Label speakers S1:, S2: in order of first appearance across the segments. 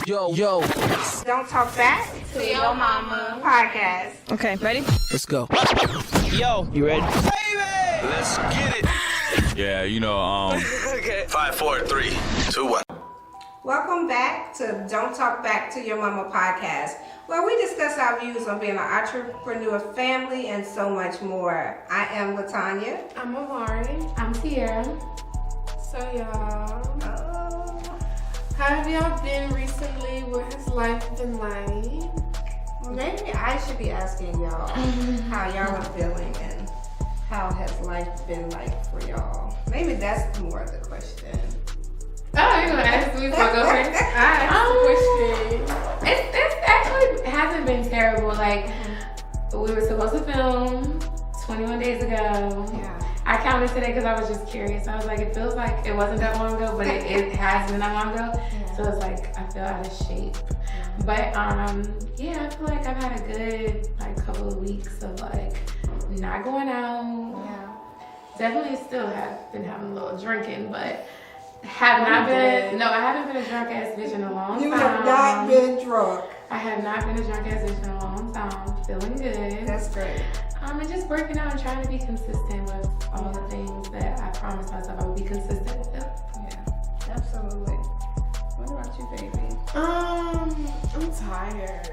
S1: Yo.
S2: Don't talk back to your mama podcast.
S3: Okay, ready?
S1: Let's go.
S3: Yo, you ready?
S4: Baby! Let's get it. Yeah,
S1: Okay.
S4: 5, 4, 3, 2, 1.
S2: Welcome back to Don't Talk Back to Your Mama podcast, where we discuss our views on being an entrepreneur, family, and so much more. I am Latanya.
S5: I'm Amari. I'm Tiara. So y'all, how have y'all been recently? What has life been like?
S2: Well, maybe I should be asking y'all how y'all are feeling and how has life been like for y'all. Maybe that's more of the question.
S5: Oh, you're gonna ask me if I go first? I asked the question. It actually hasn't been terrible. Like, we were supposed to film 21 days ago.
S2: Yeah.
S5: I counted today because I was just curious. I was like, it feels like it wasn't that long ago, but it has been that long ago.
S2: Yeah.
S5: So it's like, I feel out of shape. But yeah, I feel like I've had a good couple of weeks of not going out.
S2: Yeah.
S5: Definitely still have been having a little drinking, but I haven't been a drunk ass bitch in a long time.
S2: You have not been drunk.
S5: I have not been a drunk ass bitch in a long time. Feeling good.
S2: That's great.
S5: And just working out and trying to be consistent with all the things that I promised myself I would be consistent with.
S2: Yeah, absolutely. What about you, baby?
S5: I'm tired.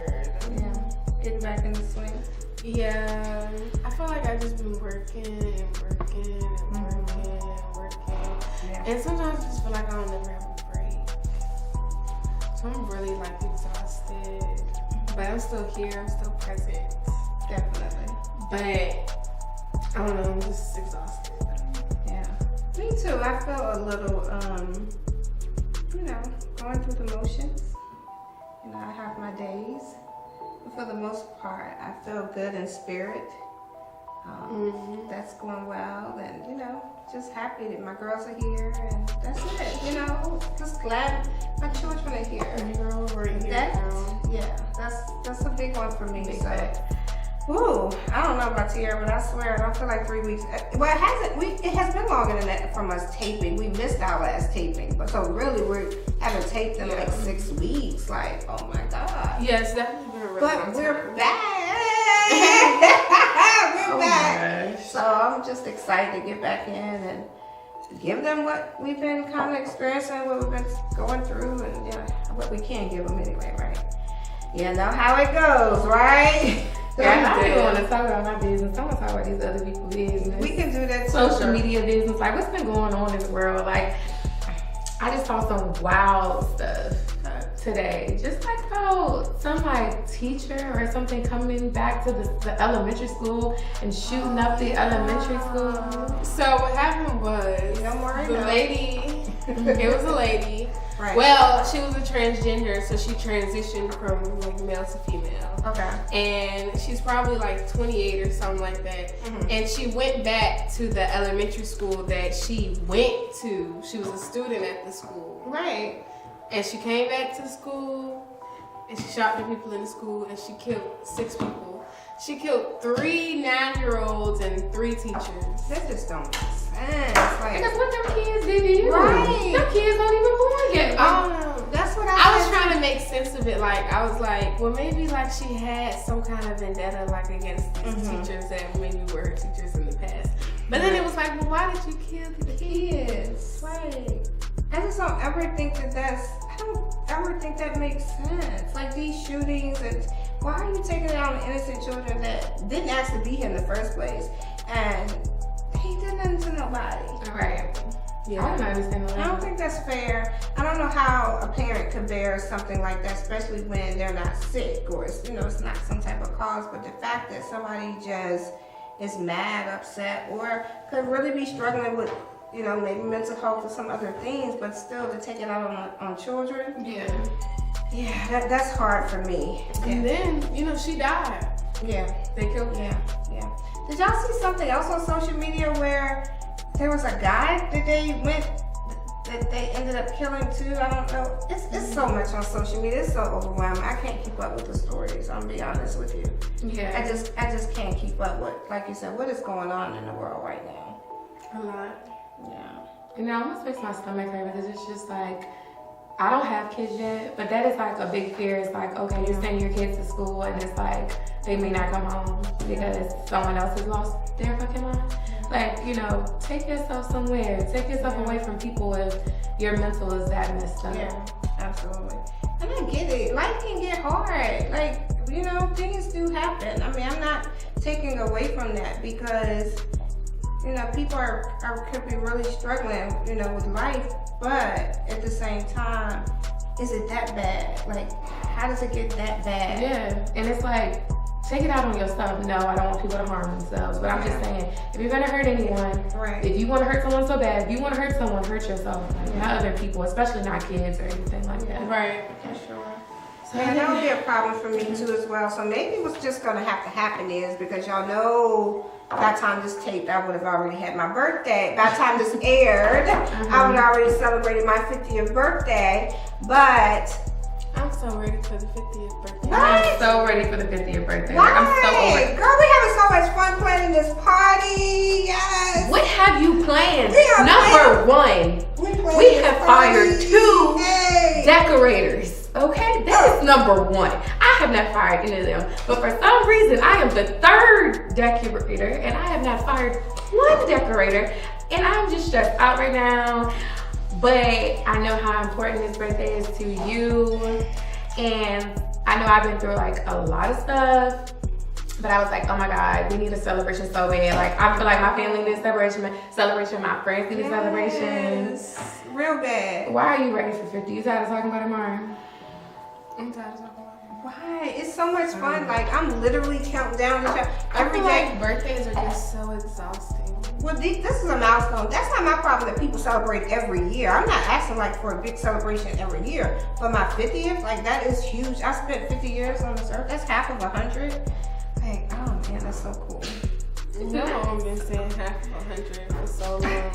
S2: Yeah, getting back in the swing.
S5: Yeah, I feel like I've just been working and working and working and working.
S2: Yeah.
S5: And sometimes I just feel like I don't never have a break. So I'm really exhausted. But I'm still here, I'm still present.
S2: Definitely.
S5: But I don't know, I'm just exhausted.
S2: Yeah. Me too. I feel a little, going through the motions. I have my days. But for the most part, I feel good in spirit. That's going well. And, just happy that my girls are here. And that's it. Just glad my children are here. That's a big one for me. I don't know about Tiara, but I swear, I don't feel like 3 weeks. Well, it has been longer than that from us taping. We missed our last taping, but so really we haven't taped in 6 weeks. Like, oh my God.
S5: Yes, definitely been a really long
S2: But
S5: time.
S2: we're back. We're back.
S5: Gosh.
S2: So I'm just excited to get back in and give them what we've been kind of experiencing, what we've been going through, and what we can give them anyway, right? You know how it goes, right?
S5: Yeah, I don't even want to talk about my business. I want to talk about these other people's business.
S2: We can do that too.
S5: Social media business. What's been going on in the world? I just saw some wild stuff today. Just about some teacher or something coming back to the elementary school and shooting up the elementary school. So what happened was the lady, it was a lady.
S2: Right.
S5: Well, she was a transgender, so she transitioned from male to female.
S2: Okay.
S5: And she's probably 28 or something like that. Mm-hmm. And she went back to the elementary school that she went to. She was a student at the school.
S2: Right.
S5: And she came back to the school and she shot the people in the school and she killed 6 people. She killed 3 9-year-olds and 3 teachers.
S2: That just don't make sense.
S5: Because what them kids did to you?
S2: Right.
S5: Them kids don't even born yet.
S2: That's what
S5: I was trying to make sense of it. I was like, well, maybe she had some kind of vendetta against these teachers that maybe were her teachers in the past. But then it was well, why did you kill the kids?
S2: Right. I just don't ever think I don't ever think that makes sense. These shootings, and why are you taking out on innocent children that didn't ask to be here in the first place? And he did nothing to nobody.
S5: Right. Yeah. I don't understand that.
S2: I don't think that's fair. I don't know how a parent could bear something like that, especially when they're not sick or it's not some type of cause. But the fact that somebody just is mad, upset, or could really be struggling with, maybe mental health or some other things, but still to take it out on children.
S5: Yeah.
S2: Yeah, that's hard for me.
S5: And then, she died.
S2: Yeah.
S5: They killed her.
S2: Yeah. Did y'all see something else on social media where there was a guy that they ended up killing too? I don't know. It's so much on social media. It's so overwhelming. I can't keep up with the stories. I'm gonna be honest with you.
S5: Yeah.
S2: I just can't keep up with, like you said, what is going on in the world right now.
S5: A lot.
S2: Yeah.
S5: It almost makes my stomach hurt because it's just I don't have kids yet, but that is like a big fear. It's like, okay, you're sending your kids to school and it's like, they may not come home because someone else has lost their fucking mind. Like, you know, take yourself somewhere. Take yourself away from people if your mental is that messed up.
S2: Yeah, absolutely. And I get it. Life can get hard. Like, you know, things do happen. I mean, I'm not taking away from that because, you know, people could be really struggling, you know, with life. But at the same time, is it that bad? Like, how does it get that bad?
S5: Yeah, and it's like, take it out on yourself. No, I don't want people to harm themselves. But I'm just saying, if you're gonna hurt anyone,
S2: right.
S5: If you want to hurt someone so bad, if you want to hurt someone, hurt yourself. Not other people, especially not kids or anything like that.
S2: Right, for sure. So yeah, that would be a problem for me too as well. So maybe what's just gonna have to happen is, because y'all know by the time this taped, I would have already had my birthday. By the time this aired, I would have already celebrated my 50th birthday. But
S1: I'm so ready for the 50th birthday.
S5: I'm so ready for the 50th birthday.
S2: Right.
S5: Like, I'm so over it.
S2: Girl, we having so much fun planning this party. Yes.
S5: What have you planned?
S2: We
S5: Number one, we have fired 2
S2: Hey.
S5: decorators. Okay, that is number 1. I have not fired any of them, but for some reason, I am the 3rd decorator, and I have not fired 1 decorator, and I'm just stressed out right now. But I know how important this birthday is to you, and I know I've been through like a lot of stuff. But I was like, oh my God, we need a celebration so bad. Like, I feel like my family needs celebration, my friends need a celebration.
S2: Real bad.
S5: Why are you ready for 50? You tired of talking about it, Mara?
S1: I'm tired of talking about it.
S2: Why? It's so much fun. Like, I'm literally counting down the show.
S1: I
S2: Every
S1: feel
S2: day.
S1: like birthdays are just so exhausting.
S2: Well, this is a milestone. That's not my problem that people celebrate every year. I'm not asking like for a big celebration every year. But my 50th, like that is huge. I spent 50 years on this earth. That's half of 100. Like, oh man, that's so cool.
S1: Your mom been saying half of 100 for so long,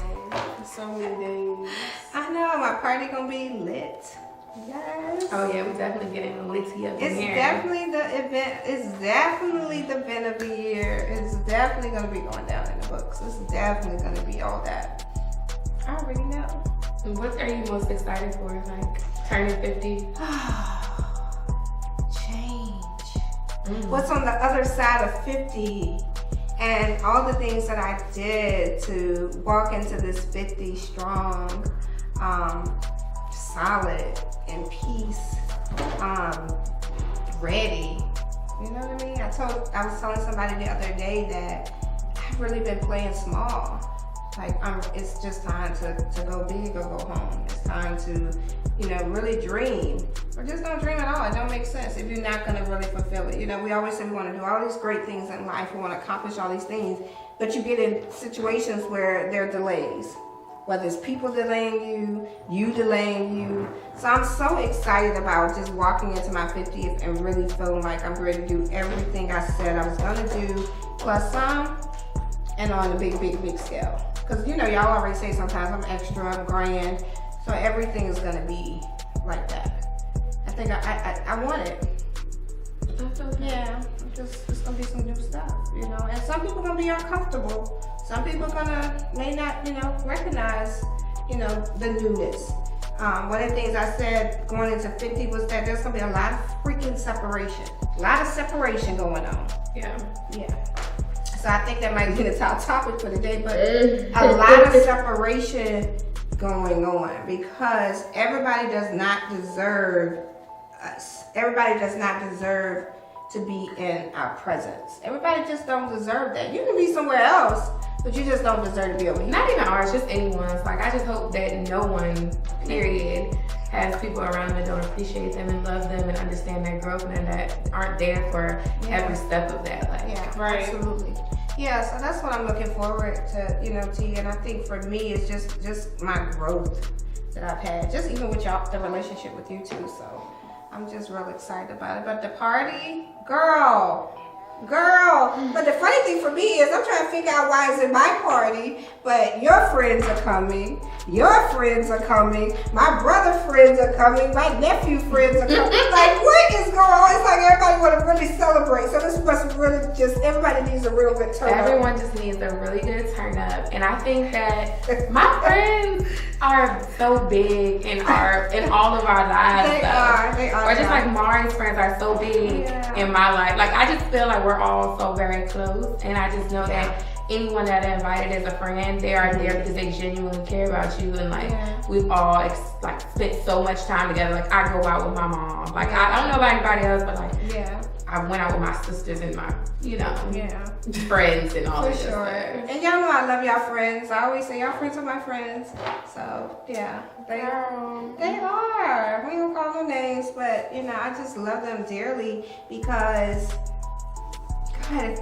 S1: for so many days.
S2: I know, my party gonna be lit. Yes.
S5: Oh yeah, we definitely getting a litty up in
S2: It's
S5: here.
S2: definitely the event. It's definitely the event of the year. It's definitely gonna be going down in the books. It's definitely gonna be all that. I already know.
S5: What are you most excited for? Like turning 50?
S2: Change. What's on the other side of 50? And all the things that I did to walk into this 50 strong, solid, in peace, ready. You know what I mean? I was telling somebody the other day that I've really been playing small. Like, it's just time to go big or go home. It's time to, you know, really dream. Or just don't dream at all. It don't make sense if you're not gonna really fulfill it. You know, we always say we wanna do all these great things in life. We wanna accomplish all these things. But you get in situations where there are delays. Whether it's people delaying you delaying you. So I'm so excited about just walking into my 50th and really feeling like I'm ready to do everything I said I was gonna do, plus some, and on a big scale. Because, you know, y'all already say sometimes I'm extra, I'm grand, so everything is gonna be like that. I think I want it. Yeah, it's gonna be some new stuff, you know. And some people gonna be uncomfortable. Some people may not, you know, recognize, you know, the newness. One of the things I said going into 50 was that there's gonna be a lot of freaking separation. A lot of separation going on.
S5: Yeah.
S2: So I think that might be the top topic for today, but a lot of separation going on because everybody does not deserve us. Everybody does not deserve to be in our presence. Everybody just don't deserve that. You can be somewhere else, but you just don't deserve to be over here.
S5: Not even ours, just anyone's. Like, I just hope that no one, period, has people around them that don't appreciate them and love them and understand their growth and that aren't there for every step of that. Like,
S2: yeah,
S1: right.
S2: Absolutely. Yeah, so that's what I'm looking forward to, you know, T. And I think for me, it's just my growth that I've had, just even with y'all, the relationship with you too. So I'm just real excited about it. But the party, girl, Girl, but the funny thing for me is I'm trying to figure out why it's in my party, but your friends are coming, your friends are coming, my brother friends are coming, my nephew friends are coming. Like, what is going on? It's like everybody want to really celebrate. So this must really just, everybody needs a real good turn up.
S5: Everyone just needs a really good turn up. And I think that my friends are so big in all of our lives.
S2: They are.
S5: Or just like Mari's friends are so big in my life. Like, I just feel like we're all so very close. And I just know that anyone that I invited as a friend, they are there because they genuinely care about you. And like, we've all spent so much time together. Like, I go out with my mom. Like, I don't know about anybody else, but like, I went out with my sisters and my, friends and all that stuff.
S2: And y'all know I love y'all friends. I always say y'all friends are my friends. So yeah, they are. We ain't gonna call no names, but I just love them dearly because, God,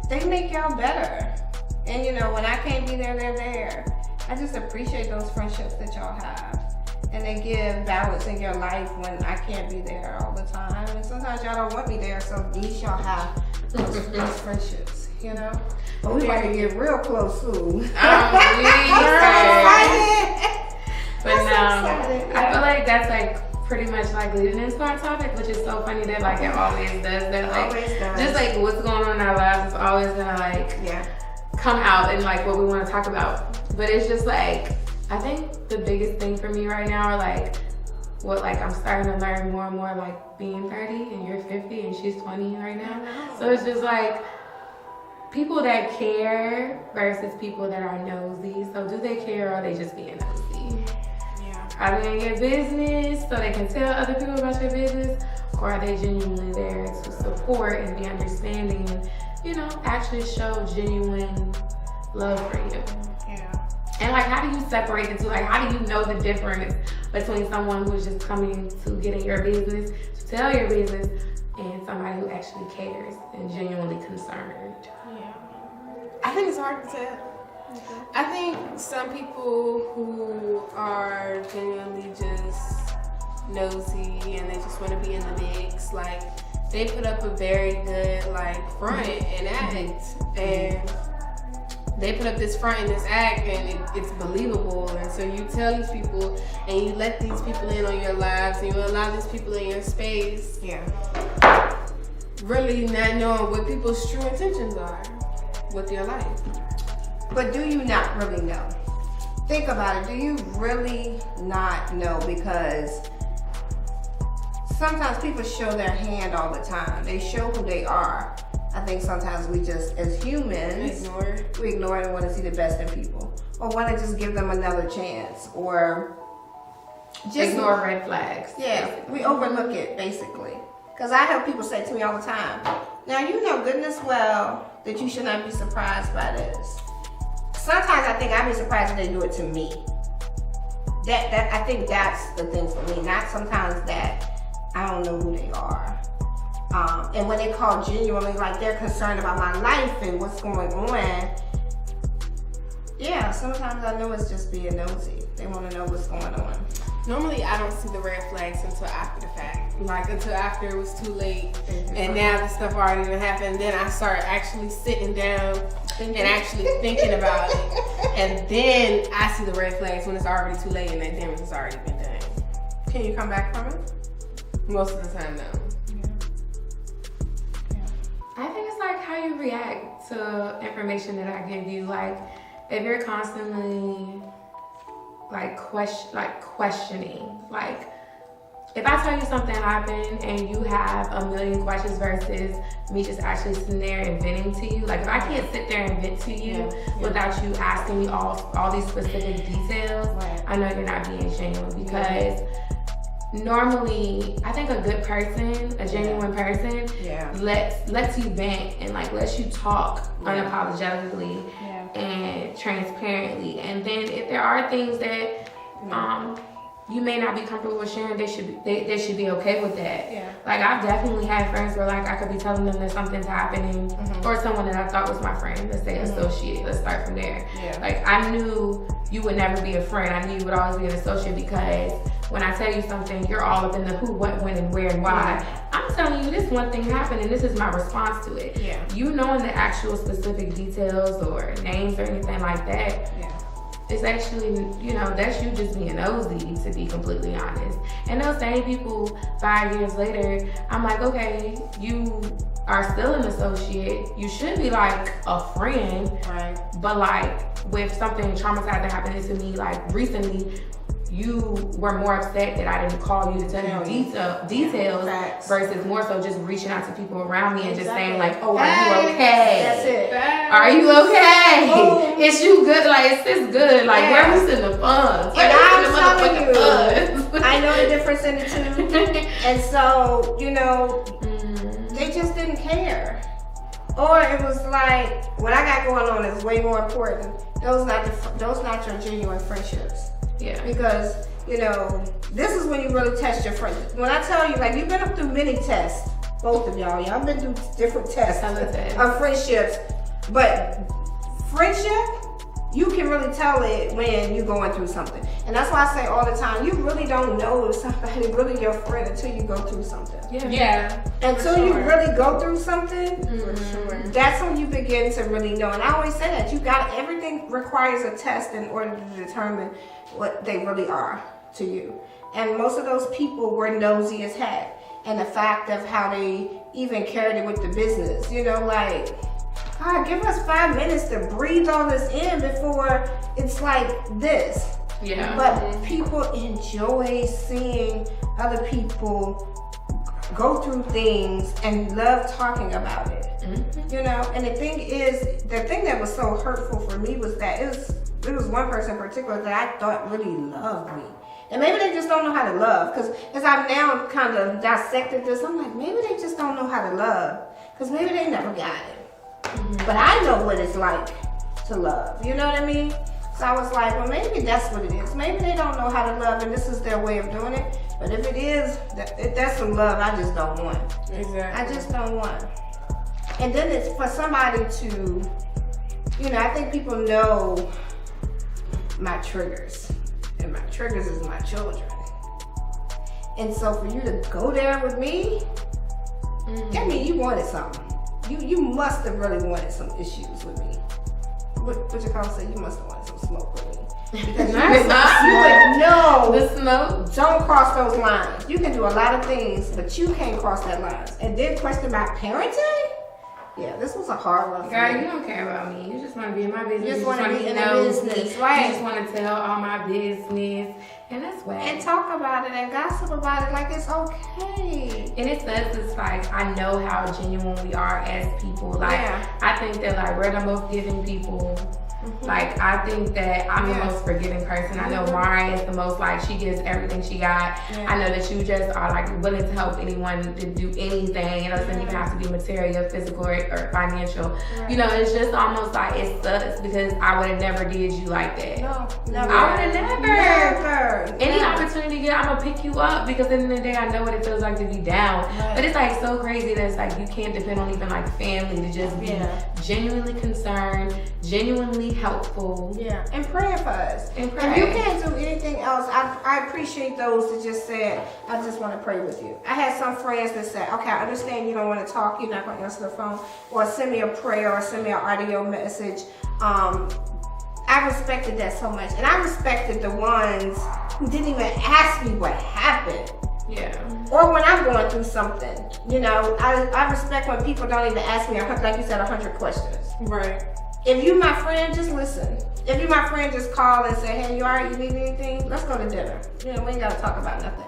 S2: they make y'all better. And when I can't be there, they're there. I just appreciate those friendships that y'all have. And they give balance in your life when I can't be there all the time. And sometimes y'all don't want me there, so at least y'all have those friendships, But we about to get real close soon.
S5: I'm
S2: excited.
S5: But I feel like that's like pretty much like leading into our topic, which is so funny that like it always does that. Like, just like what's going on in our lives is always gonna like come out in like what we want to talk about. But it's just like, I think the biggest thing for me right now are like what like I'm starting to learn more and more, like being 30 and you're 50 and she's 20 right now. So it's just like people that care versus people that are nosy. So do they care or are they just being nosy? Are they in your business so they can tell other people about your business? Or are they genuinely there to support and be understanding and, actually show genuine love for you? And like, how do you separate the two? Like, how do you know the difference between someone who's just coming to get in your business, to tell your business, and somebody who actually cares and genuinely concerned?
S1: I think it's hard to tell. I think some people who are genuinely just nosy and they just want to be in the mix, like they put up a very good like front and act, and they put up this front and this act, and it's believable. And so you tell these people and you let these people in on your lives and you allow these people in your space. Really not knowing what people's true intentions are with your life.
S2: But do you not really know? Think about it. Do you really not know? Because sometimes people show their hand all the time. They show who they are. I think sometimes we just, as humans, we ignore it and want to see the best in people. Or want to just give them another chance. Or just
S5: ignore red flags.
S2: We overlook it, basically. Because I have people say to me all the time, now you know goodness well that you should not be surprised by this. Sometimes I think I'd be surprised if they do it to me. That I think that's the thing for me. Not sometimes that I don't know who they are. And when they call genuinely, like they're concerned about my life and what's going on. Yeah, sometimes I know it's just being nosy. They want to know what's going on.
S1: Normally, I don't see the red flags until after the fact. Like, until after it was too late. And now the stuff already done happened. Then I start actually sitting down and actually thinking about it. And then I see the red flags when it's already too late and that damage has already been done. Can you come back from it? Most of the time, no.
S5: I think it's like how you react to information that I give you. Like, if you're constantly questioning, like if I tell you something happened and you have a million questions versus me just actually sitting there and venting to you, like if I can't sit there and vent to you without you asking me all these specific details, I know you're not being genuine. Because normally, I think a good person, a genuine person, lets you vent and like lets you talk unapologetically and transparently. And then if there are things that you may not be comfortable with sharing, they should be okay with that. Like I've definitely had friends where like I could be telling them that something's happening, or someone that I thought was my friend, let's say associate, let's start from there. Like I knew you would never be a friend. I knew you would always be an associate, because when I tell you something, you're all up in the who, what, when, and where, and why. I'm I'm telling you, this one thing happened and this is my response to it.
S2: Yeah.
S5: You knowing the actual specific details or names or anything like that, it's actually, you know, that's you just being nosy, to be completely honest. And those same people 5 years later, I'm like, okay, you are still an associate. You should be like a friend.
S2: Right.
S5: But like with something traumatizing happening to me, like recently, you were more upset that I didn't call you to tell you details
S2: Facts.
S5: versus more so just reaching out to people around me and just
S2: Exactly.
S5: saying like, oh, are you okay?
S2: That's it.
S5: Are you okay?
S2: Oh.
S5: Is you good? Like, is this good? Like,
S2: Yeah.
S5: where we sending the funds?
S2: And
S5: Where we
S2: I'm
S5: sending the
S2: telling
S5: motherfucking funds?
S2: I know the difference in the two. And so, you know, they just didn't care. Or it was like, what I got going on is way more important. Those not your genuine friendships.
S5: Yeah.
S2: Because, you know, this is when you really test your friends. When I tell you, like, you've been up through many tests, both of y'all. Y'all been through different tests of friendships. But friendship, you can really tell it when you're going through something. And that's why I say all the time, you really don't know if somebody really your friend until you go through something.
S1: Yeah.
S2: Until you really go through something,
S1: sure.
S2: that's when you begin to really know. And I always say that everything requires a test in order to determine what they really are to you. And most of those people were nosy as heck. And the fact of how they even carried it with the business, you know, like, God, give us 5 minutes to breathe all this in before it's like this.
S5: Yeah.
S2: But people enjoy seeing other people go through things and love talking about it. You know, and the thing that was so hurtful for me was that there was one person in particular that I thought really loved me. And maybe they just don't know how to love. Because as I've now kind of dissected this, I'm like, maybe they just don't know how to love. Because maybe they never got it. But I know what it's like to love. You know what I mean? So I was like, well, maybe that's what it is. Maybe they don't know how to love and this is their way of doing it. But if it is, if that's some love I just don't want.
S1: Exactly.
S2: I just don't want. And then it's for somebody to, you know, I think people know my triggers. And my triggers is my children. And so for you to go there with me, that means you wanted something. You must have really wanted some issues with me. What your cousin said, you must have wanted some smoke with me. Because no,
S5: The smoke.
S2: don't cross those lines. You can do a lot of things, but you can't cross that line. And then question about parenting? Yeah, this was a hard one for
S5: Girl,
S2: me.
S5: you don't care about me. You just want to be in my business.
S2: You just wanna be in the
S5: know
S2: business,
S5: me.
S2: right.
S5: You just want to tell all my business. And that's why.
S2: And talk about it and gossip about it like it's okay.
S5: And it says it's like, I know how genuine we are as people. Like,
S2: Yeah.
S5: I think that like we're the most giving people. Like, I think that I'm the
S2: Yeah.
S5: most forgiving person. I know Mari is the most, like, she gives everything she got.
S2: Yeah.
S5: I know that you just are like willing to help anyone to do anything. You know, it doesn't even have to be material, physical, or financial.
S2: Right.
S5: You know, it's just almost like it sucks because I would have never did you like that.
S2: No, never.
S5: I would have never.
S2: Never.
S5: Any
S2: Never.
S5: opportunity you get, I'm gonna pick you up because at the end of the day, I know what it feels like to be down.
S2: Right.
S5: But it's like so crazy that it's like you can't depend on even like family to just be
S2: Yeah.
S5: genuinely concerned, genuinely helpful.
S2: Yeah, and praying for us.
S5: And
S2: If
S5: pray.
S2: you can't do anything else, I appreciate those that just said, I just want to pray with you. I had some friends that said, okay, I understand you don't want to talk, you're not going to answer the phone, or send me a prayer or send me an audio message. I respected that so much. And I respected the ones who didn't even ask me what happened.
S5: Yeah.
S2: Or when I'm going through something. You know, I respect when people don't even ask me, like you said, 100 questions.
S1: Right.
S2: If you my friend, just listen. If you my friend, just call and say, hey, you alright? You need anything? Let's go to dinner. You know, we ain't gotta talk about nothing.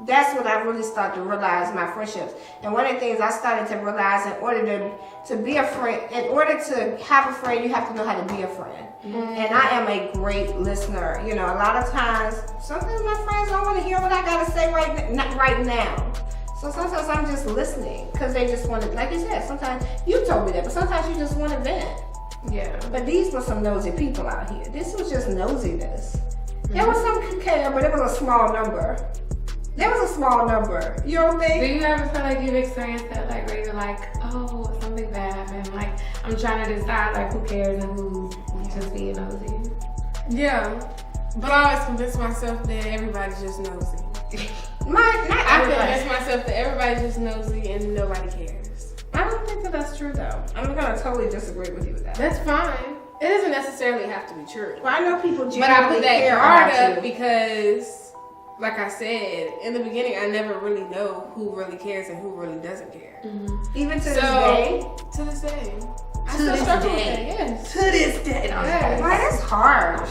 S2: That's what I really started to realize my friendships. And one of the things I started to realize, in order to be a friend, in order to have a friend, you have to know how to be a friend. And I am a great listener. You know, a lot of times, sometimes my friends don't want to hear what I gotta say right now. So sometimes I'm just listening because they just want to, like you said, sometimes you told me that, but sometimes you just want to vent.
S5: Yeah.
S2: But these were some nosy people out here. This was just nosiness. There was some care, but it was a small number. There was a small number. You don't
S5: Do
S2: think?
S5: you ever feel like you've experienced that, like where you're like, oh, something bad happened? Like, I'm trying to decide, like, who cares and who's just being nosy?
S1: Yeah. But I always convince myself that everybody's just nosy.
S2: Not
S1: I
S2: everybody.
S1: convince myself that everybody's just nosy, nobody cares.
S2: I don't think that that's true though. I'm gonna totally disagree with you with that.
S1: That's fine. It doesn't necessarily have to be true.
S2: Well, I know people
S1: But I
S2: genuinely
S1: put that
S2: care
S1: guard
S2: about
S1: up
S2: you.
S1: because, like I said, in the beginning, I never really know who really cares and who really doesn't care.
S2: Even to this day.
S1: To this day. I
S5: To
S1: still
S5: this
S1: struggle with
S5: day.
S1: that, yes.
S5: To this day.
S1: Yes.
S2: Why, that's harsh.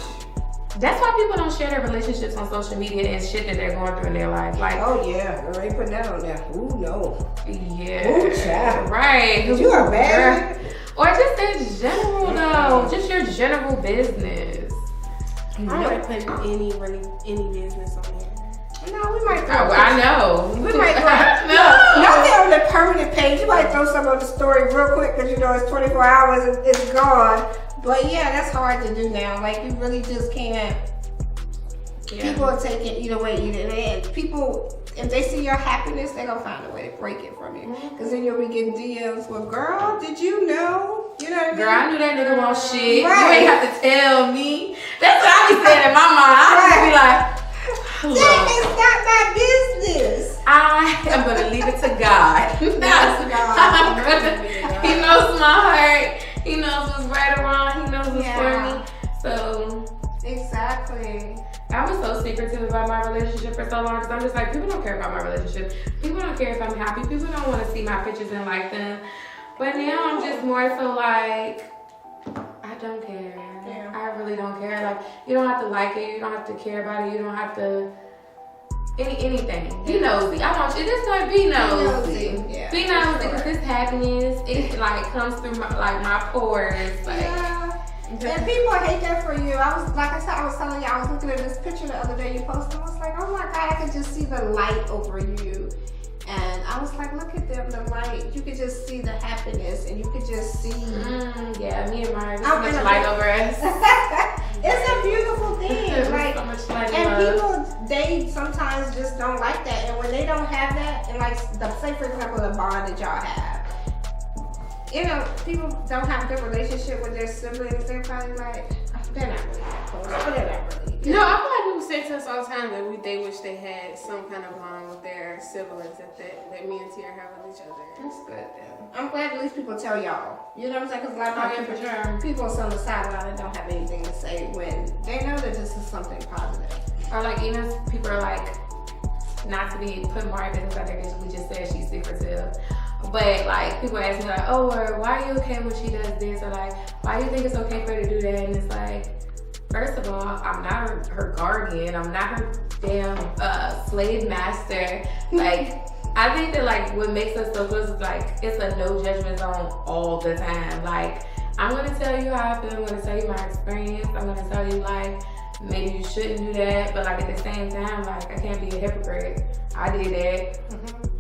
S5: That's why people don't share their relationships on social media and shit that they're going through in their life. Like,
S2: Oh yeah, girl, they putting that on there. Ooh no.
S5: yeah.
S2: Ooh, child.
S5: Right.
S2: You are bad.
S5: Or just in general, though. Just your general business.
S1: I don't like putting any business on here.
S2: No, we might.
S5: I know.
S2: We might
S5: No.
S2: nothing on the permanent page. You might throw some of the story real quick because you know it's 24 hours and it's gone. But yeah, that's hard to do now. Like you really just can't.
S5: Yeah.
S2: People will take it either way, either way. People, if they see your happiness, they're gonna find a way to break it from you. Because then you'll be getting DMs. Well, girl, did you know? You know what I mean?
S5: Girl, I knew that nigga want shit.
S2: Right.
S5: You ain't have to tell me. That's what I be saying in my mind. I just be like,
S2: That
S5: look,
S2: is not my business.
S5: I am gonna leave it to God.
S2: That's God.
S5: He knows my heart. He knows what's right or wrong. He knows what's
S2: Yeah.
S5: for me. So
S2: Exactly.
S5: I was so secretive about my relationship for so long because I'm just like, people don't care about my relationship. People don't care if I'm happy. People don't want to see my pictures and like them. But now I'm just more so like, I don't care.
S2: Yeah.
S5: I really don't care. Like, you don't have to like it. You don't have to care about it. You don't have to anything. Be nosy. I want you. This time, be nosy.
S2: nosy. Yeah,
S5: Be
S2: for
S5: nosy
S2: sure.
S5: because this happiness, it like comes through my pores. Like,
S2: Yeah. And people hate that for you. I was, like I said, I was telling you, I was looking at this picture the other day you posted. I was like, oh my God, I could just see the light over you. And I was like, look at them, the light. You could just see the happiness and you could just see.
S5: yeah, me and Mari,
S2: I'm
S5: there's so
S2: in a-
S5: much light over us.
S2: It's a beautiful thing.
S5: There's
S2: Like,
S5: so much light
S2: and
S5: in love.
S2: people, they sometimes just don't like that. And when they don't have that, and like, say for example, the bond that y'all have, you know, people don't have a good relationship with their siblings. They're probably like, they're not really that close. Or they're not really.
S1: No, I feel like people say to us all the time that they wish they had some kind of bond with their siblings that me and Tiara have with each other.
S5: That's good then.
S2: I'm glad at least people tell y'all. You know what I'm saying? Because a lot of
S5: Oh, yeah,
S2: times
S5: for sure.
S2: people on the sideline that don't have anything to say when they know that this is something positive.
S5: Or like, even if people are like, not to be putting Mari business out there because we just said she's secretive. But like, people ask me like, oh, or why are you okay when she does this? Or like, why do you think it's okay for her to do that? And it's like, first of all, I'm not her guardian. I'm not her damn slave master. Like, I think that like what makes us so close is like, it's a no judgment zone all the time. Like, I'm gonna tell you how I feel. I'm gonna tell you my experience. I'm gonna tell you like, maybe you shouldn't do that. But like at the same time, like I can't be a hypocrite. I did that.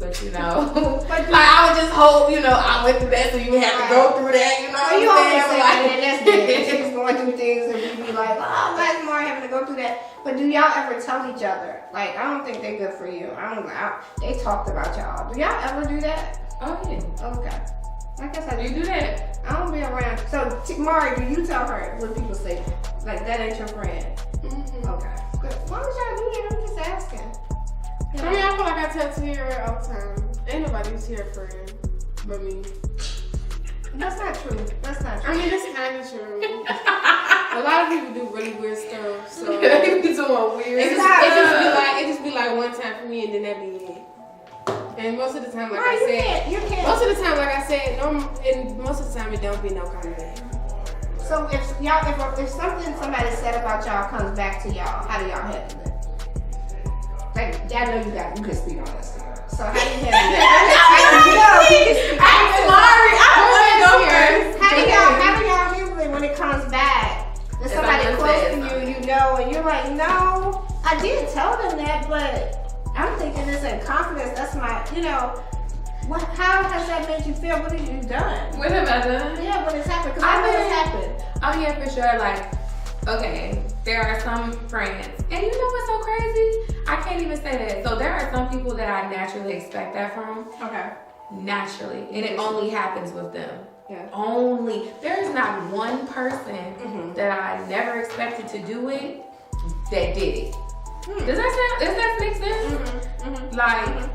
S5: But you know, like I would just hope, you know, I went through that so you would have to go through that, you know
S2: Well, you
S5: what
S2: always
S5: I'm
S2: say
S5: saying?
S2: that, that's good. She's going through things and we be like, oh, why is Mari having to go through that? But do y'all ever tell each other? Like, I don't think they're good for you. They talked about y'all. Do y'all ever do that?
S5: Oh yeah.
S2: Okay. I guess I
S5: You do that.
S2: I don't be around. So, Mari, do you tell her when people say, like, that ain't your friend? Okay. Good. Why would y'all do that? I'm just asking. You
S1: I
S2: know?
S1: mean, I feel like I tell Tiara all the time. Ain't nobody Tiara friend but me.
S2: That's not true. That's not
S1: I
S2: true.
S1: mean, it's kind of true. A lot of people do really weird stuff, so
S5: You be doing weird.
S1: it
S2: not-
S1: just be like one time for me, and then that be it. And most of the time, like
S2: Mari,
S1: I said,
S2: you can't.
S1: most of the time, like I said, and most of the time it don't be no kind of thing.
S2: So if something somebody said about y'all comes back to y'all, how do y'all handle it? Like, I know you can speak on this. So how do you handle it?
S5: I'm sorry. I want to go first.
S2: How do y'all handle it when it comes back? There's
S5: If
S2: somebody
S5: I just
S2: close
S5: said
S2: to
S5: something.
S2: you know, and you're like, no, I did tell them that, but I'm thinking this in confidence. That's my, you know. How has that made you feel? What have you done?
S5: What have I done?
S2: Yeah, when it's happened, because I know it's happened.
S5: Oh yeah, for sure. Like, okay, there are some friends, and you know what's so crazy? I can't even say that. So there are some people that I naturally expect that from.
S2: Okay.
S5: Naturally, and it only happens with them.
S2: Yeah.
S5: Only. There is not one person that I never expected to do it that did it. Does that make sense? Like,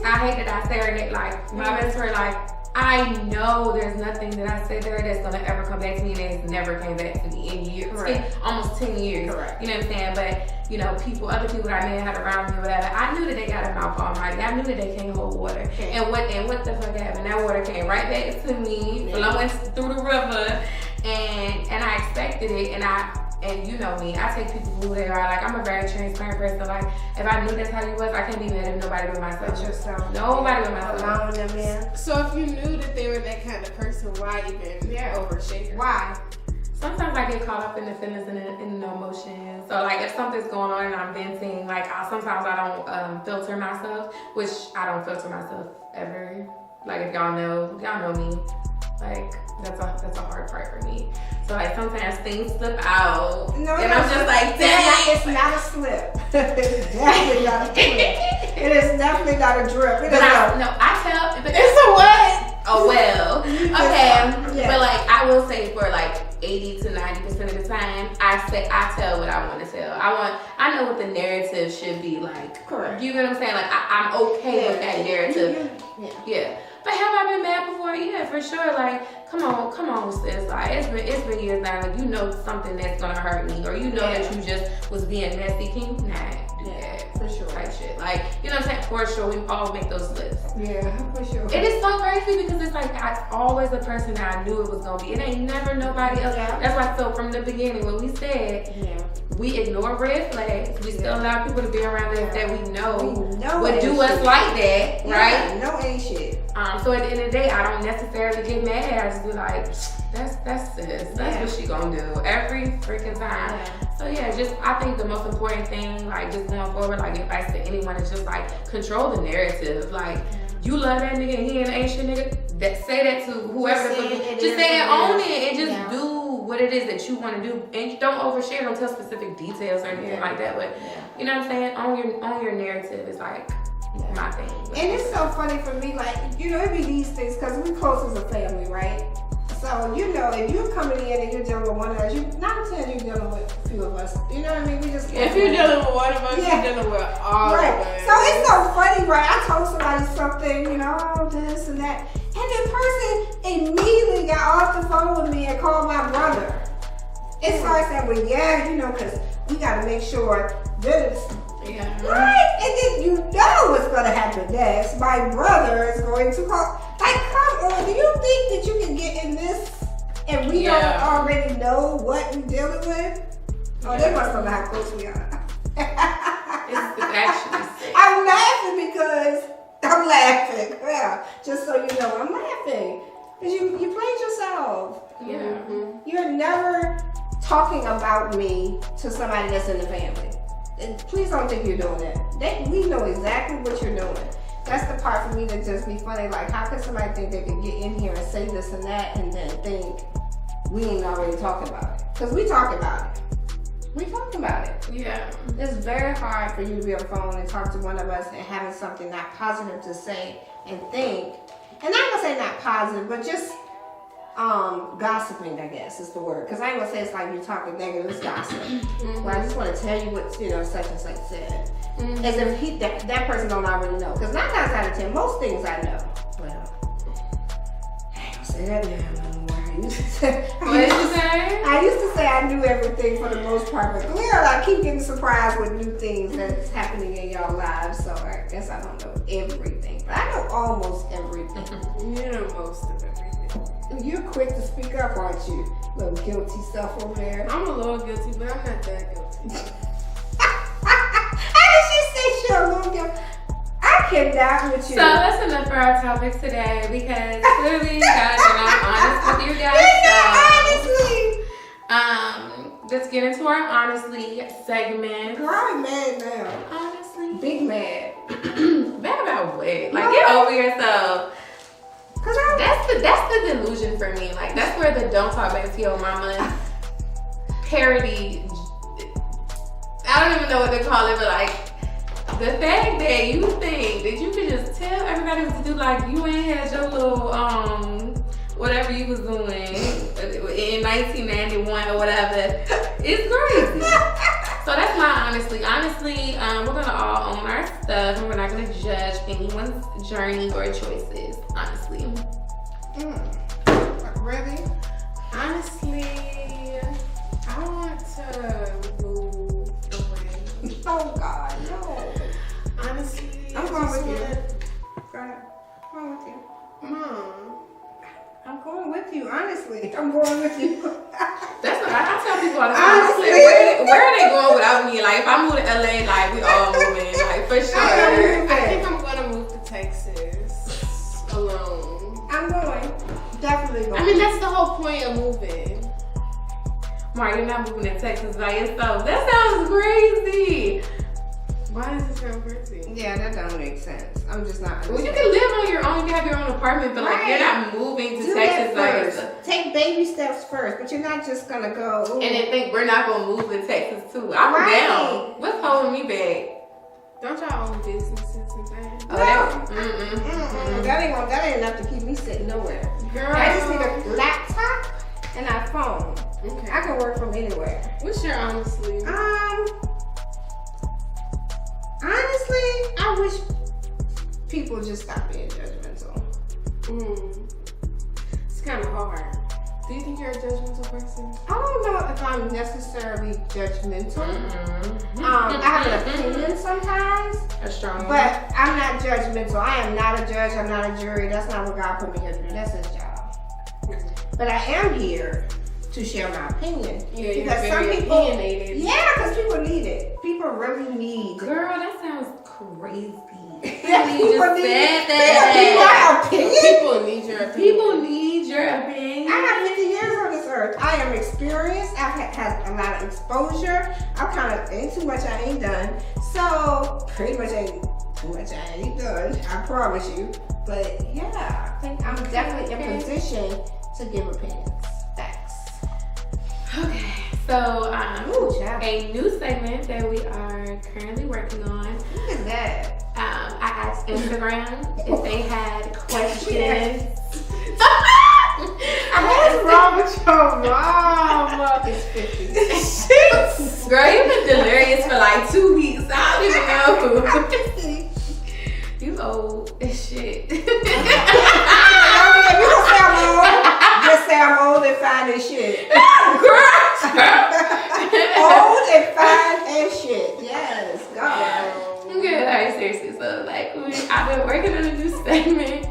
S5: I hate that I say her name. Like, my best friend, like, I know there's nothing that I say to her that's gonna ever come back to me, and it's never came back to me in years.
S2: Correct.
S5: Almost 10 years.
S2: Correct.
S5: You know what I'm saying? But, you know, other people that I may have had around me or whatever, I knew that they got a mouth almighty. I knew that they can't hold water.
S2: Okay.
S5: And what the fuck happened? That water came right back to me, flowing through the river, and I expected it, and you know me, I take people who they are. Like, I'm a very transparent person. Like, if I knew that's how you was, I can't be mad at nobody but myself.
S2: But yourself.
S5: Nobody but myself.
S2: Allowing them in.
S1: So if you knew that they were that kind of person, why even overshare?
S2: Why?
S5: Sometimes I get caught up in the feelings and in the emotions. So, like, if something's going on and I'm venting, like, sometimes I don't filter myself, which I don't filter myself ever. Like, if y'all know me. Like, that's a hard part for me. So, like, sometimes things slip out.
S2: No,
S5: and I'm just like, dang.
S2: It's not a slip. It's definitely not a slip. It is definitely not a drip.
S5: I tell. But
S1: It's a what?
S5: Oh, well. Okay.
S2: Yeah.
S5: But, like, I will say for, like, 80 to 90% of the time, I tell what I want to tell. I know what the narrative should be like.
S2: Correct.
S5: You know what I'm saying? Like, I'm okay with that narrative. Yeah. But have I been mad before? Yeah, for sure. Like, come on, sis. Like, it's been years now. Like, you know something that's gonna hurt me, or you know that you just was being messy. Can you not do that?
S2: For sure.
S5: Type shit. Like, you know what I'm saying? For sure, we all make those lists.
S2: Yeah, for sure.
S5: It is so crazy because it's like I always the person that I knew it was gonna be. It ain't never nobody else.
S2: Yeah.
S5: That's why I felt from the beginning when we said we ignore red flags. We still allow people to be around us that we know would do us like that, right?
S2: No ain't shit.
S5: So at the end of the day, I don't necessarily get mad. I just be like, that's sis. That's what she gonna do every freaking time. So I think the most important thing, like, just going forward, like, advice to anyone is just like control the narrative. Like, you love that nigga and he an ancient nigga. Say that to whoever. Just say it, own it, and just do what it is that you want to do, and don't overshare. Don't tell specific details or anything like that. But you know what I'm saying? Own your narrative is like my thing.
S2: And it's so funny for me, like, you know, it be these things because we close as a family, right? So, you know, if you're coming in and you're dealing with one of us, 9 out of 10 you're dealing with a few of us. You know what I mean? We just
S1: If you're dealing with one of us, you're dealing with all of us.
S2: So it's so funny, right? I told somebody something, you know, this and that. And the person immediately got off the phone with me and called my brother. And so I said, well, yeah, you know, because we got to make sure this. Right? And then you know what's going to happen next. My brother is going to call. Like, come on. Do you think that you can get in this and we don't already know what we're dealing with? Oh, they must know how close we are.
S5: It's actually sick.
S2: I'm laughing because I'm laughing. Yeah, just so you know, I'm laughing. Because you played yourself.
S5: Yeah.
S2: You're never talking about me to somebody that's in the family. And please don't think you're doing that. We know exactly what you're doing. That's the part for me that just be funny. Like, how could somebody think they could get in here and say this and that and then think we ain't already talking about it? Because we talk about it. We talk about it.
S5: Yeah.
S2: It's very hard for you to be on the phone and talk to one of us and having something not positive to say and think. And I'm not gonna say not positive, but just gossiping, I guess is the word. Because I ain't gonna say it's like you're talking negative, it's gossip. Well, I just want to tell you what, you know, such and such said. As if that person don't already know. Because 9 times out of 10, most things I know. Well, I ain't gonna say that now no more. I used to say, I used to say I knew everything for the most part, but clearly I keep getting surprised with new things that's happening in y'all lives. So I guess I don't know everything, but I know almost everything.
S1: You know most of everything.
S2: You're quick to speak up, aren't you? Little guilty stuff over there.
S1: I'm a little guilty, but I'm not that guilty.
S2: How did she say she's a little guilty? I cannot with you.
S5: So that's enough for our topic today because clearly you guys are not honest with you guys.
S2: Honestly.
S5: Let's get into our honestly segment.
S2: Girl, I'm mad now.
S5: Honestly.
S2: Big mad.
S5: Bad about what? Like, get over yourself. That's the delusion for me. Like, that's where the don't talk back to your mama parody. I don't even know what to call it, but like the fact that you think that you could just tell everybody what to do, like you ain't had your little whatever you was doing in 1991 or whatever, it's crazy. So that's that's my honestly. Honestly, we're gonna all own our stuff, and we're not gonna judge anyone's journey or choices. Honestly.
S2: Really?
S1: Honestly, I want to move away.
S2: Oh God, no.
S1: Honestly,
S2: I'm
S1: I
S2: going
S1: just
S2: with you.
S1: want-
S2: Go ahead. I'm going with you.
S1: Mom.
S2: I'm going with you, honestly. I'm going with you.
S5: That's what I tell people all the time.
S2: Honestly.
S5: Where are they going without me? Like, if I move to LA, like, we all moving. Like, for sure.
S1: I think I'm gonna move to Texas alone.
S2: I'm going. Definitely going.
S1: I mean, that's the whole point of moving.
S5: Mark, you're not moving to Texas by yourself. That sounds crazy.
S1: Why does it sound crazy?
S2: Yeah, that don't make sense. I'm just not.
S5: Well, you can live on your own. You can have your own apartment, but like, you're
S2: Right.
S5: not moving to
S2: Do that
S5: Texas.
S2: first. Take baby steps first, but you're not just gonna go. Ooh.
S5: And then think we're not gonna move to Texas too. I'm
S2: Right.
S5: down. What's holding me back?
S1: Don't y'all own businesses and things?
S5: Oh,
S2: That ain't enough to keep me sitting nowhere.
S1: Girl,
S2: I just need a laptop and a phone.
S1: Okay.
S2: I can work from anywhere.
S1: What's your honestly?
S2: Honestly, I wish people just stop being judgmental.
S1: It's kind of hard. Do you think you're a judgmental person?
S2: I don't know if I'm necessarily judgmental. I have an opinion sometimes,
S5: A strong one.
S2: but I'm not judgmental. I am not a judge. I'm not a jury. That's not what God put me here to do. That's His job. But I am here to share my opinion.
S1: Yeah, you're
S2: because some
S1: very
S2: people,
S1: opinionated.
S2: yeah, because people need it. People really need.
S5: Girl, that sounds crazy.
S2: Yeah,
S5: You
S2: people
S5: just
S2: need
S5: said
S2: my opinion.
S1: People need your opinion.
S5: People need your opinion.
S2: I got 50 years on this earth. I am experienced. I've had a lot of exposure. I'm kind of ain't too much I ain't done. So pretty much ain't too much I ain't done. I promise you. But yeah, I think I'm definitely in position to give opinions. Facts.
S5: Okay, so
S2: Ooh, child.
S5: a new segment that we are currently working on.
S2: Look at that.
S5: I asked Instagram if they had questions.
S2: What's wrong with your mom? It's 50.
S5: Girl, you've been delirious for like 2 weeks. I don't even know. You old as shit.
S2: You don't say I'm old. Just say I'm old and fine as shit. Old and fine as shit. Yes, God.
S5: Good, like seriously. So like I've been working on a new segment,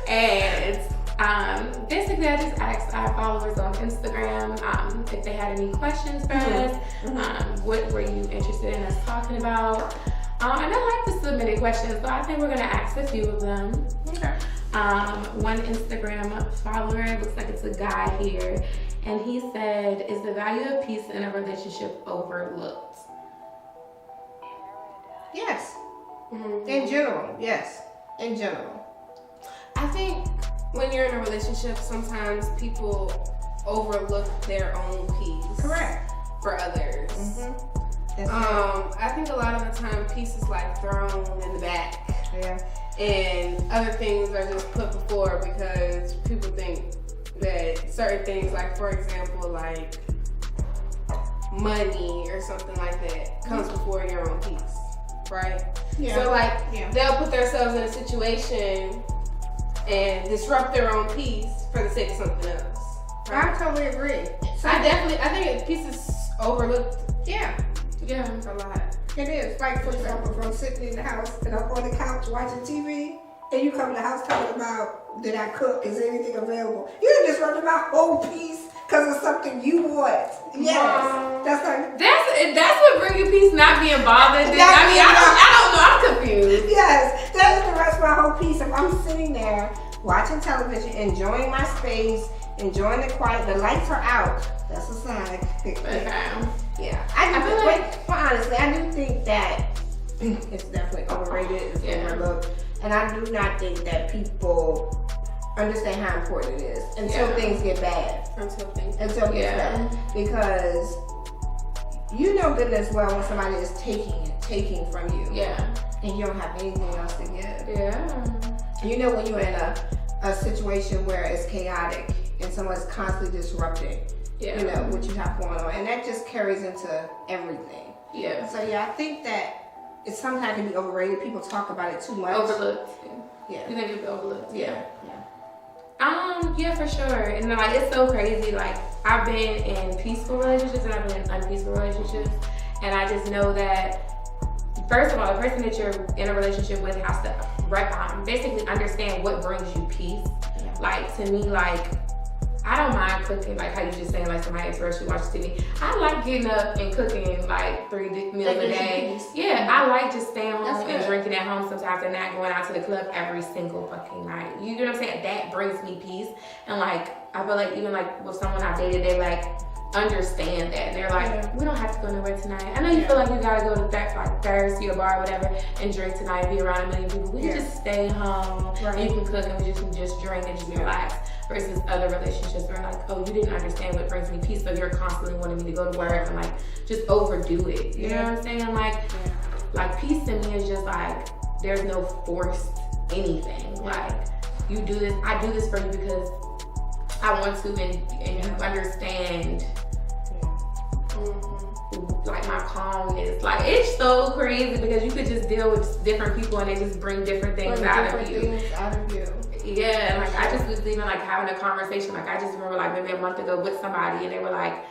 S5: and basically I just asked our followers on Instagram if they had any questions for us. What were you interested in us talking about? And I like the submitted questions, so I think we're gonna ask a few of them.
S2: Okay.
S5: One Instagram follower, it looks like it's a guy here, and he said, "Is the value of peace in a relationship overlooked?"
S2: Yes. In general, yes. In general.
S1: I think when you're in a relationship, sometimes people overlook their own peace.
S2: Correct.
S1: For others. I think a lot of the time peace is like thrown in the back.
S2: Yeah.
S1: And other things are just put before because people think that certain things, like for example, like money or something like that, comes before your own peace, right?
S2: Yeah.
S1: So like they'll put themselves in a situation and disrupt their own peace for the sake of something else. Right?
S2: I totally agree.
S1: I think peace is overlooked.
S2: Yeah.
S5: Yeah.
S1: A lot.
S2: It is. Like, for example, from sitting in the house and I'm on the couch watching TV, and you come to the house talking about, did I cook? Is anything available? You done disrupted my whole piece because of something you want. Yes. That's like,
S5: That's what bring you peace, not being bothered. I don't know. I'm confused.
S2: yes. That's the rest of my whole piece. If I'm sitting there watching television, enjoying my space, enjoying the quiet, the lights are out. That's a sign.
S5: Okay.
S2: Yeah, honestly, I do think that it's definitely overrated, it's overlooked, and I do not think that people understand how important it is until things get bad. Until it gets bad, because you know good as well when somebody is taking from you, and you don't have anything else to give. Yeah, you know when you're in a situation where it's chaotic and someone's constantly disrupting. You know what you have going on, and that just carries into everything.
S5: Yeah.
S2: So yeah, I think that it's sometimes can be overrated. People talk about it too much.
S5: Overlooked.
S2: Yeah.
S5: You think it's overlooked?
S2: Yeah.
S5: Yeah, for sure. And like, it's so crazy. Like, I've been in peaceful relationships and I've been in unpeaceful relationships. And I just know that, first of all, the person that you're in a relationship with has to basically understand what brings you peace. Yeah. Like, to me, like, I don't mind cooking, like how you just saying, like somebody especially watches TV. I like getting up and cooking like 3 meals a day. Yeah, I like just staying home and drinking at home sometimes and not going out to the club every single fucking night. You know what I'm saying? That brings me peace. And like, I feel like even like with someone I dated, they like understand that. And they're like, we don't have to go nowhere tonight. I know you feel like you gotta go to like Thursday or bar or whatever and drink tonight, be around a million people. We can just stay home and you can cook and we can just drink and just relax. Versus other relationships where like, oh, you didn't understand what brings me peace, so you're constantly wanting me to go to work and like just overdo it. You know what I'm saying? Like peace to me is just like there's no forced anything. Like you do this, I do this for you because I want to, and you understand. Like my calmness, like it's so crazy because you could just deal with different people and they just bring different things out of you. Yeah, like I just was even like having a conversation. Like I just remember like maybe a month ago with somebody and they were like,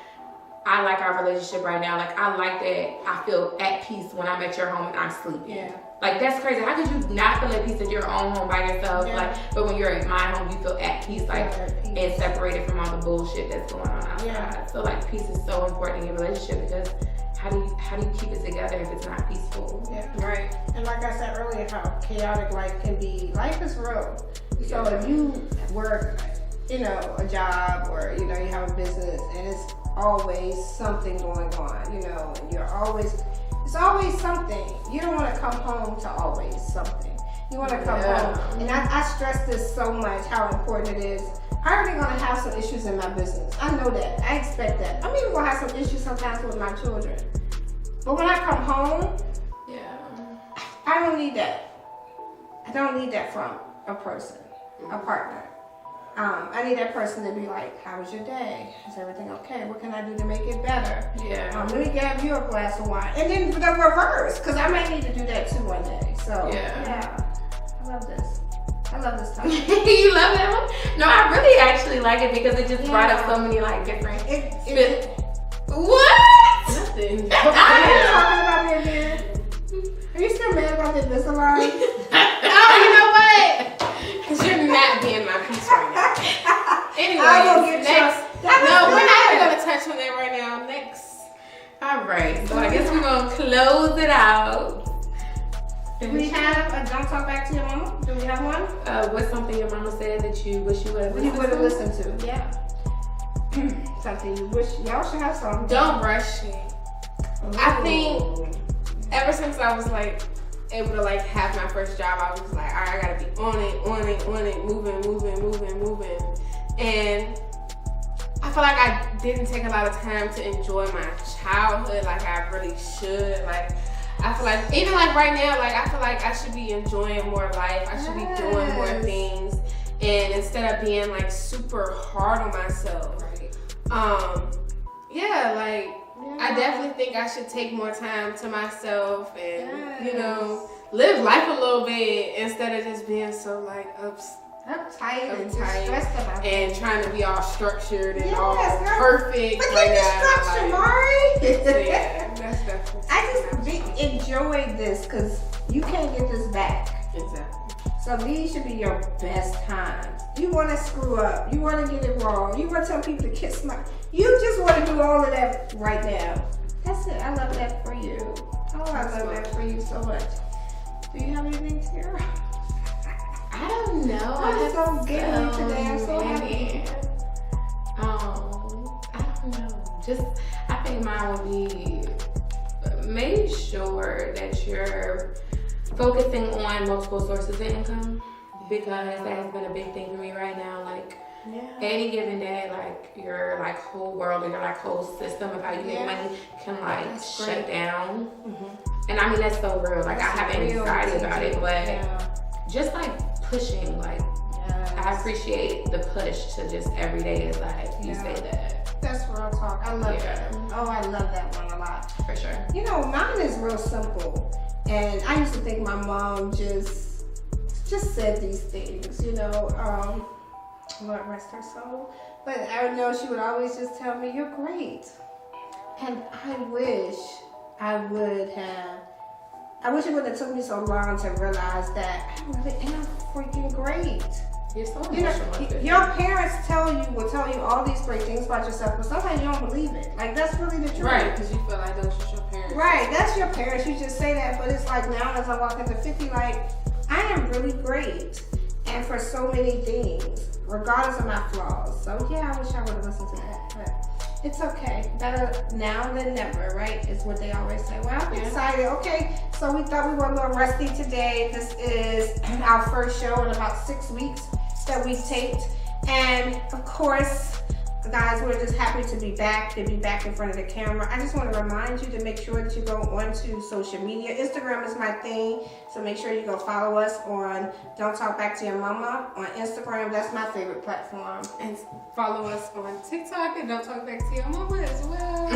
S5: I like our relationship right now. Like I like that I feel at peace when I'm at your home and I'm sleeping. Yeah. Like that's crazy. How could you not feel at peace at your own home by yourself? Yeah. Like, but when you're at my home, you feel at peace, like and separated from all the bullshit that's going on outside. Yeah. So like peace is so important in your relationship because how do you keep it together if it's not peaceful?
S2: Yeah. Right. And like I said earlier, how chaotic life can be. Life is real. So if you work, a job or, you have a business and it's always something going on, and it's always something. You don't want to come home to always something. You want to come home. And I stress this so much, how important it is. I'm already going to have some issues in my business. I know that. I expect that. I'm even going to have some issues sometimes with my children. But when I come home, I don't need that. I don't need that from a person, a partner. I need that person to be like, how was your day? Is everything okay? What can I do to make it better? Yeah. Let me grab you a glass of wine. And then the reverse, because I might need to do that too one day. So, I love this. I love this topic.
S5: You love that one? No, I really actually like it because it just brought up so many like different... What?
S2: Nothing. Are you talking about me again? Are you still mad about the Invisalign?
S1: Oh, you know what? Because you're not being my piece right now. Anyway, next. No, we're not even going to touch on that right now. Next.
S5: All right. So I guess we're going to close it out.
S2: Do we have a Don't Talk Back to Your Mama? Do we have one?
S5: What's something your mama said that you wish you would have
S2: listened to? Yeah. Something you wish. Y'all should have something.
S1: Don't rush it. I think ever since I was like able to like have my first job, I was like, all right, I gotta be on it, moving. And I feel like I didn't take a lot of time to enjoy my childhood like I really should. Like, I feel like, even like right now, like I feel like I should be enjoying more life. I should be doing more things. And instead of being like super hard on myself. I definitely think I should take more time to myself and, live life a little bit instead of just being so like uptight
S2: and stressed about
S1: and trying to be all structured and all perfect.
S2: But right now, structure, Mari.
S1: So yeah, that's definitely.
S2: I just enjoyed this because you can't get this back.
S1: Exactly.
S2: So these should be your best times. You want to screw up. You want to get it wrong. You want to tell people to kiss my... You just want to do all of that right now. That's it. I love that for you. Oh, I love that for you so much. Do you have anything, Sarah?
S5: I don't know.
S2: I'm so giggly today. I'm so happy.
S5: I don't know. I think mine would be make sure that you're focusing on multiple sources of income, because that has been a big thing for me right now. Like any given day, like your like whole world or your like whole system of how you make money can like shut down. And I mean that's so real. Like I have anxiety about it, but just like pushing, like I appreciate the push to just every day is like you say that.
S2: That's real talk. I love that. Oh, I love that one a lot.
S5: For sure.
S2: You know, mine is real simple. And I used to think my mom just said these things, you know. Lord rest her soul. But I know she would always just tell me, "You're great." And I wish it wouldn't have took me so long to realize that I really am freaking great.
S5: You're so
S2: You know,
S5: emotional.
S2: your parents will tell you all these great things about yourself, but sometimes you don't believe it. Like, that's really the truth.
S1: Right, because you feel like that's just your parents.
S2: Right, that's your parents. You just say that, but it's like now as I walk into 50, like, I am really great. And for so many things, regardless of my flaws. So yeah, I wish I would have listened to that, but it's okay. Better now than never, right? Is what they always say. Well, I'm excited. Okay, so we thought we were a little rusty today. This is our first show in about 6 weeks that we've taped. And of course, guys, we're just happy to be back in front of the camera. I just want to remind you to make sure that you go onto social media. Instagram is my thing, so make sure you go follow us on Don't Talk Back to Your Mama on Instagram. That's my favorite platform.
S1: And follow us on TikTok and Don't Talk Back to Your Mama as well.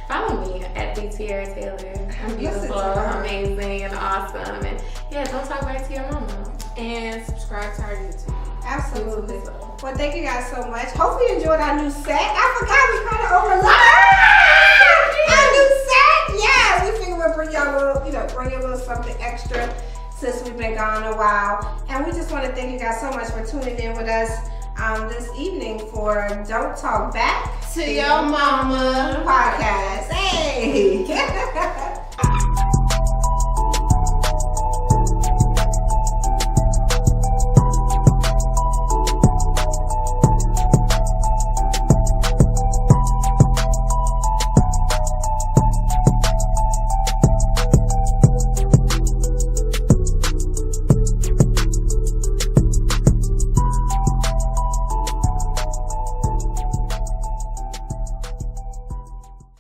S5: Follow me at BTR Taylor. I'm beautiful,
S2: Listen to her.
S5: amazing, and awesome. And yeah, don't talk back to your mama.
S1: And subscribe to our YouTube.
S2: Absolutely.
S5: YouTube as well.
S2: Well, thank you guys so much. Hopefully you enjoyed our new set. I forgot we kind of overlooked our new set. Yeah, we figured we'd bring y'all a little, bring you a little something extra since we've been gone a while. And we just want to thank you guys so much for tuning in with us this evening for Don't Talk Back
S1: To Your Mama
S2: podcast. Hey.